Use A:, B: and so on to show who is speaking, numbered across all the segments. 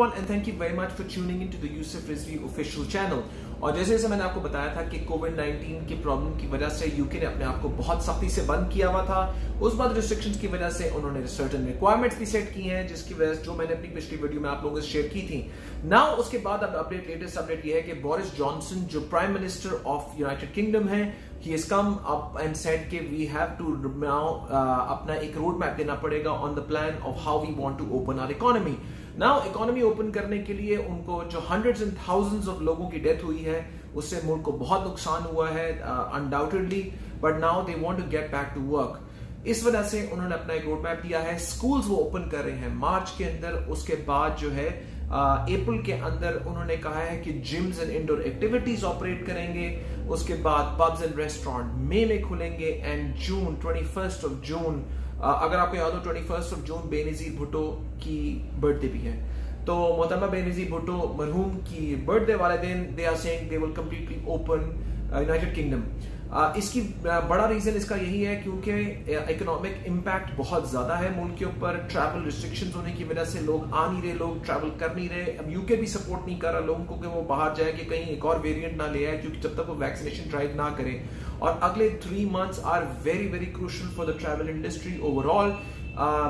A: everyone and thank you very much for tuning into the Yusuf Rizvi official channel. और जैसे जैसे मैंने आपको बताया था कि कोविड-19 की प्रॉब्लम की वजह से यूके ने अपने आप को बहुत सख्ती से बंद किया हुआ था। उस बाद रिस्ट्रिक्शंस की वजह से उन्होंने सर्टेन रिक्वायरमेंट्स भी सेट की हैं, जिसकी वजह से जो मैंने अपनी पिछली वीडियो में आप लोगों से शेयर की थी। नाउ उसके बाद अब लेटेस्ट अपडेट ये है कि बोरिस जॉनसन जो prime minister of United kingdom है, he has come up and said कि we have to now अपना एक रोड मैप देना पड़ेगा on the plan of how we want to open our economy. Now economy open करने के लिए उनको जो hundreds and thousands of लोगों की डेथ हुई है उससे मुल्क को बहुत नुकसान हुआ है undoubtedly, but now they want to get back to work. इस वजह से उन्होंने अपना एक रोड मैप दिया है। स्कूल्स वो ओपन कर रहे हैं मार्च के अंदर, उसके बाद जो है अप्रैल के अंदर उन्होंने कहा है कि gyms and indoor activities operate करेंगे, उसके बाद पब्स एंड रेस्टोरेंट मई में खुलेंगे एंड जून 21 ऑफ जून, अगर आपको याद हो 21 ऑफ जून बेनजीर भुट्टो की बर्थडे भी है, तो मोहतरमा बेनजीर भुट्टो मरहूम की बर्थडे वाले दिन they are saying they will completely open United Kingdom. इसकी बड़ा रीजन इसका यही है क्योंकि इकोनॉमिक इम्पैक्ट बहुत ज्यादा है मुल्क के ऊपर। ट्रैवल रिस्ट्रिक्शंस होने की वजह से लोग आ नहीं रहे, लोग ट्रैवल कर नहीं रहे। अब यूके भी सपोर्ट नहीं कर रहा लोगों को कि वो बाहर जाए कि कहीं एक और वेरिएंट ना ले आए, क्योंकि जब तक वो वैक्सीनेशन ड्राइव ना करें। और अगले 3 months are very very crucial for the travel industry overall.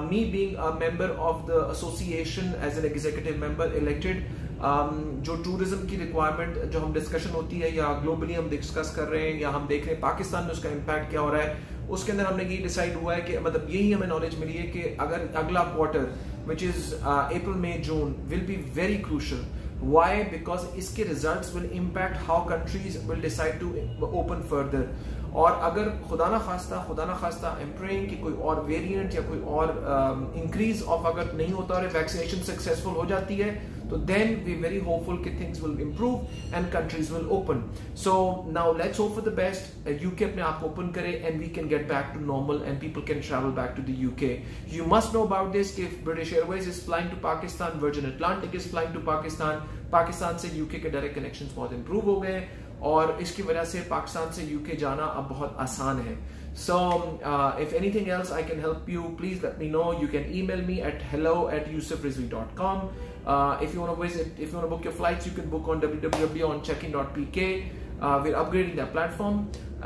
A: Me being a member of the association as an executive member elected, जो टूरिज्म की रिक्वायरमेंट जो हम डिस्कशन होती है या ग्लोबली हम डिस्कस कर रहे हैं या हम देख रहे हैं पाकिस्तान में उसका इम्पैक्ट क्या हो रहा है, उसके अंदर हमने ये डिसाइड हुआ है कि मतलब यही हमें नॉलेज मिली है कि अगर अगला quarter which is April May June will be very crucial. Why? Because इसके results will impact how countries will decide to open further. और अगर खुदा ना खास्ता I'm praying कि कोई और वेरिएंट या कोई और इंक्रीज ऑफ अगर नहीं होता और वैक्सीनेशन सक्सेसफुल हो जाती है तो then we very hopeful कि things will improve and countries will open. So now let's hope for the best. UK अपने आप ओपन करे and we can get back to normal and people can travel back to the UK. You must know about this कि British Airways is flying to Pakistan, Virgin Atlantic is flying to Pakistan. Pakistan से UK के direct connections बहुत improve हो गए और इसकी वजह से पाकिस्तान से यूके जाना अब बहुत आसान है। So if anything else I can help you, please let me know. You can email me at hello@yusufrizvi.com. If you want to visit, if you want to book your flights, you can book on www.checkin.pk. We're upgrading that platform.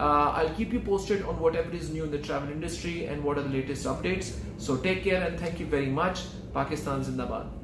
A: I'll keep you posted on whatever is new in the travel industry and what are the latest updates. So take care and thank you very much. Pakistan Zindabad.